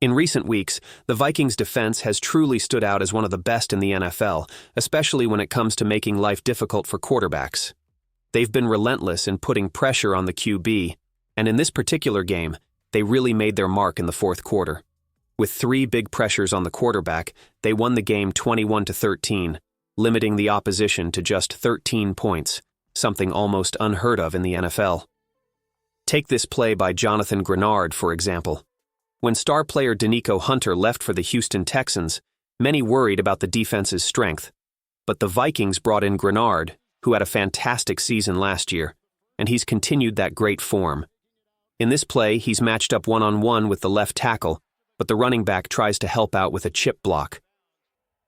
In recent weeks, the Vikings' defense has truly stood out as one of the best in the NFL, especially when it comes to making life difficult for quarterbacks. They've been relentless in putting pressure on the QB, and in this particular game, they really made their mark in the fourth quarter. With 3 big pressures on the quarterback, they won the game 21-13, limiting the opposition to just 13 points, something almost unheard of in the NFL. Take this play by Jonathan Grenard, for example. When star player Danico Hunter left for the Houston Texans, many worried about the defense's strength. But the Vikings brought in Grenard, who had a fantastic season last year, and he's continued that great form. In this play, he's matched up one-on-one with the left tackle, but the running back tries to help out with a chip block.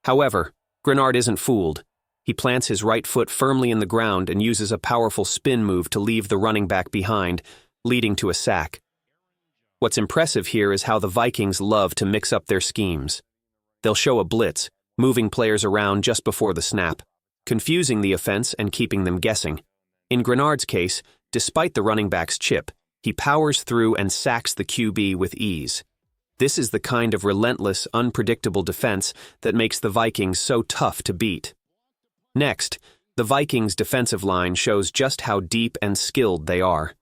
However, Grenard isn't fooled. He plants his right foot firmly in the ground and uses a powerful spin move to leave the running back behind, leading to a sack. What's impressive here is how the Vikings love to mix up their schemes. They'll show a blitz, moving players around just before the snap, confusing the offense and keeping them guessing. In Grenard's case, despite the running back's chip, he powers through and sacks the QB with ease. This is the kind of relentless, unpredictable defense that makes the Vikings so tough to beat. Next, the Vikings' defensive line shows just how deep and skilled they are.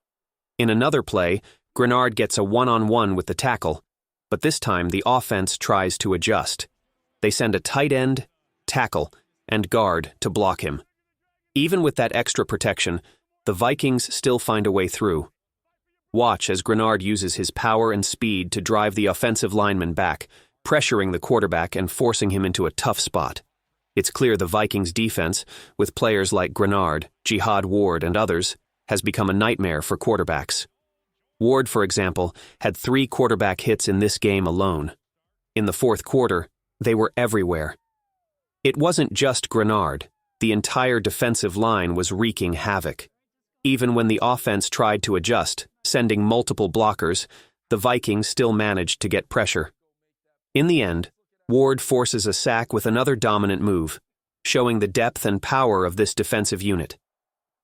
In another play, Grenard gets a one-on-one with the tackle, but this time the offense tries to adjust. They send a tight end, tackle, and guard to block him. Even with that extra protection, the Vikings still find a way through. Watch as Grenard uses his power and speed to drive the offensive lineman back, pressuring the quarterback and forcing him into a tough spot. It's clear the Vikings' defense, with players like Grenard, Jihad Ward, and others, has become a nightmare for quarterbacks. Ward, for example, had 3 quarterback hits in this game alone. In the fourth quarter, they were everywhere. It wasn't just Grenard. The entire defensive line was wreaking havoc. Even when the offense tried to adjust, sending multiple blockers, the Vikings still managed to get pressure. In the end, Ward forces a sack with another dominant move, showing the depth and power of this defensive unit.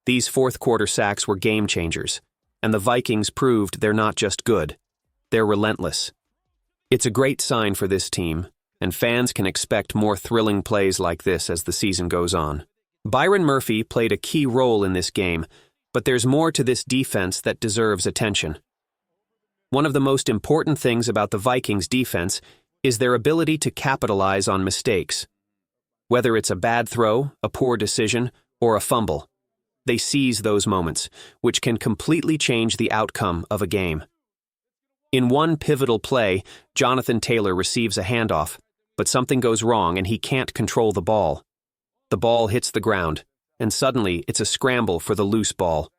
These fourth-quarter sacks were game changers, and the Vikings proved they're not just good, they're relentless. It's a great sign for this team, and fans can expect more thrilling plays like this as the season goes on. Byron Murphy played a key role in this game, but there's more to this defense that deserves attention. One of the most important things about the Vikings' defense is their ability to capitalize on mistakes. Whether it's a bad throw, a poor decision, or a fumble, they seize those moments, which can completely change the outcome of a game. In one pivotal play, Jonathan Taylor receives a handoff, but something goes wrong and he can't control the ball. The ball hits the ground, and suddenly it's a scramble for the loose ball.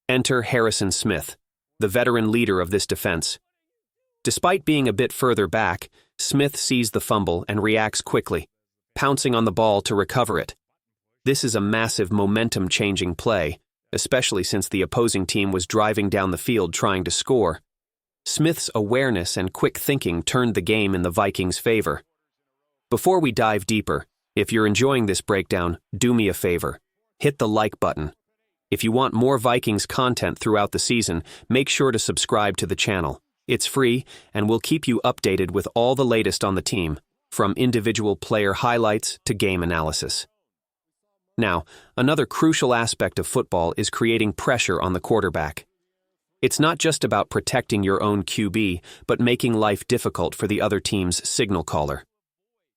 Enter Harrison Smith, the veteran leader of this defense. Despite being a bit further back, Smith sees the fumble and reacts quickly, pouncing on the ball to recover it. This is a massive momentum-changing play, especially since the opposing team was driving down the field trying to score. Smith's awareness and quick thinking turned the game in the Vikings' favor. Before we dive deeper, if you're enjoying this breakdown, do me a favor. Hit the like button. If you want more Vikings content throughout the season, make sure to subscribe to the channel. It's free, and we'll keep you updated with all the latest on the team, from individual player highlights to game analysis. Now, another crucial aspect of football is creating pressure on the quarterback. It's not just about protecting your own QB, but making life difficult for the other team's signal caller.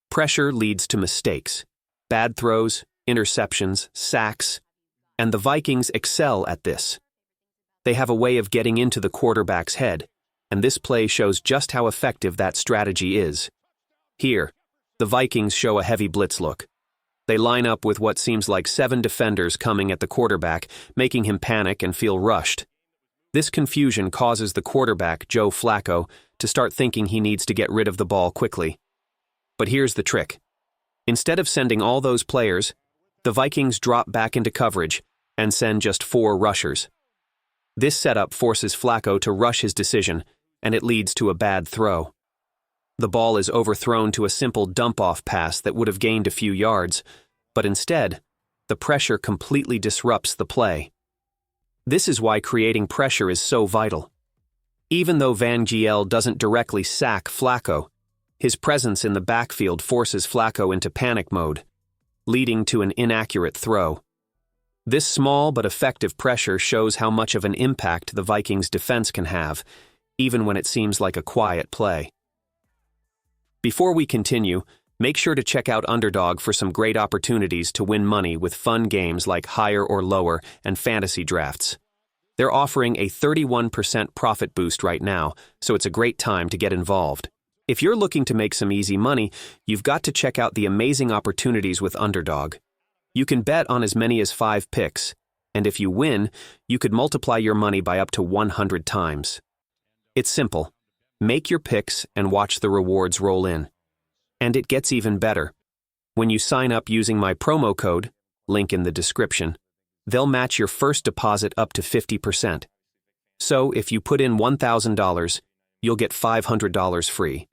Pressure leads to mistakes, bad throws, interceptions, sacks, and the Vikings excel at this. They have a way of getting into the quarterback's head, and this play shows just how effective that strategy is. Here, the Vikings show a heavy blitz look. They line up with what seems like 7 defenders coming at the quarterback, making him panic and feel rushed. This confusion causes the quarterback, Joe Flacco, to start thinking he needs to get rid of the ball quickly. But here's the trick. Instead of sending all those players, the Vikings drop back into coverage and send just 4 rushers. This setup forces Flacco to rush his decision, and it leads to a bad throw. The ball is overthrown to a simple dump-off pass that would have gained a few yards, but instead, the pressure completely disrupts the play. This is why creating pressure is so vital. Even though Van Giel doesn't directly sack Flacco, his presence in the backfield forces Flacco into panic mode, leading to an inaccurate throw. This small but effective pressure shows how much of an impact the Vikings' defense can have, even when it seems like a quiet play. Before we continue, make sure to check out Underdog for some great opportunities to win money with fun games like higher or lower and fantasy drafts. They're offering a 31% profit boost right now, so it's a great time to get involved. If you're looking to make some easy money, you've got to check out the amazing opportunities with Underdog. You can bet on as many as 5 picks, and if you win, you could multiply your money by up to 100 times. It's simple. Make your picks and watch the rewards roll in. And it gets even better. When you sign up using my promo code, link in the description, they'll match your first deposit up to 50%. So if you put in $1,000, you'll get $500 free.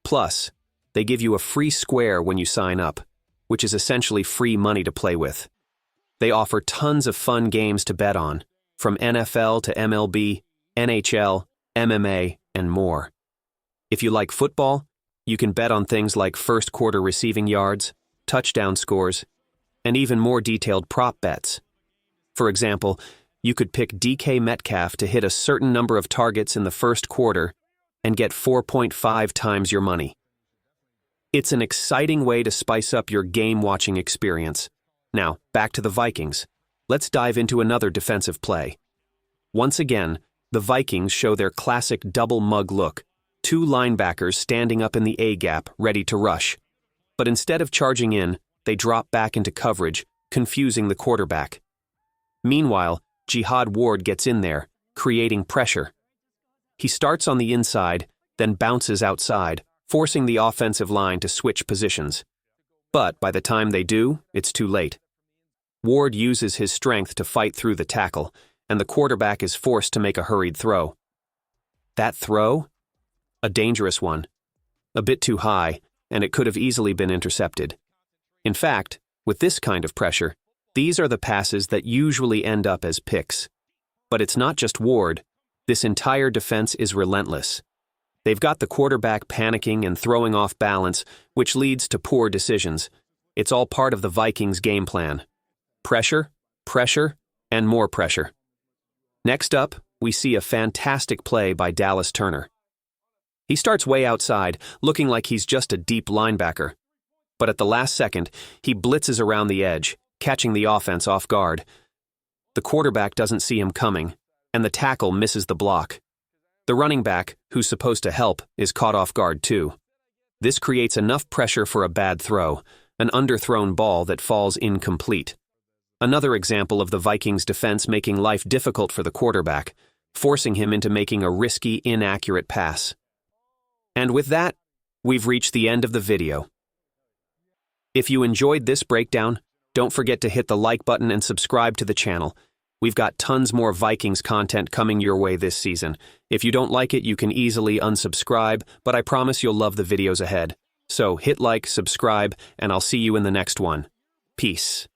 Plus, they give you a free square when you sign up, which is essentially free money to play with. They offer tons of fun games to bet on, from NFL to MLB, NHL, MMA, and more. If you like football, you can bet on things like first quarter receiving yards, touchdown scores, and even more detailed prop bets. For example, you could pick DK Metcalf to hit a certain number of targets in the first quarter and get 4.5 times your money. It's an exciting way to spice up your game-watching experience. Now, back to the Vikings. Let's dive into another defensive play. Once again, the Vikings show their classic double mug look, 2 linebackers standing up in the A-gap, ready to rush. But instead of charging in, they drop back into coverage, confusing the quarterback. Meanwhile, Jihad Ward gets in there, creating pressure. He starts on the inside, then bounces outside, forcing the offensive line to switch positions. But by the time they do, it's too late. Ward uses his strength to fight through the tackle, and the quarterback is forced to make a hurried throw. That throw? A dangerous one. A bit too high, and it could have easily been intercepted. In fact, with this kind of pressure, these are the passes that usually end up as picks. But it's not just Ward. This entire defense is relentless. They've got the quarterback panicking and throwing off balance, which leads to poor decisions. It's all part of the Vikings' game plan. Pressure, pressure, and more pressure. Next up, we see a fantastic play by Dallas Turner. He starts way outside, looking like he's just a deep linebacker. But at the last second, he blitzes around the edge, catching the offense off guard. The quarterback doesn't see him coming, and the tackle misses the block. The running back, who's supposed to help, is caught off guard too. This creates enough pressure for a bad throw, an underthrown ball that falls incomplete. Another example of the Vikings' defense making life difficult for the quarterback, forcing him into making a risky, inaccurate pass. And with that, we've reached the end of the video. If you enjoyed this breakdown, don't forget to hit the like button and subscribe to the channel. We've got tons more Vikings content coming your way this season. If you don't like it, you can easily unsubscribe, but I promise you'll love the videos ahead. So hit like, subscribe, and I'll see you in the next one. Peace.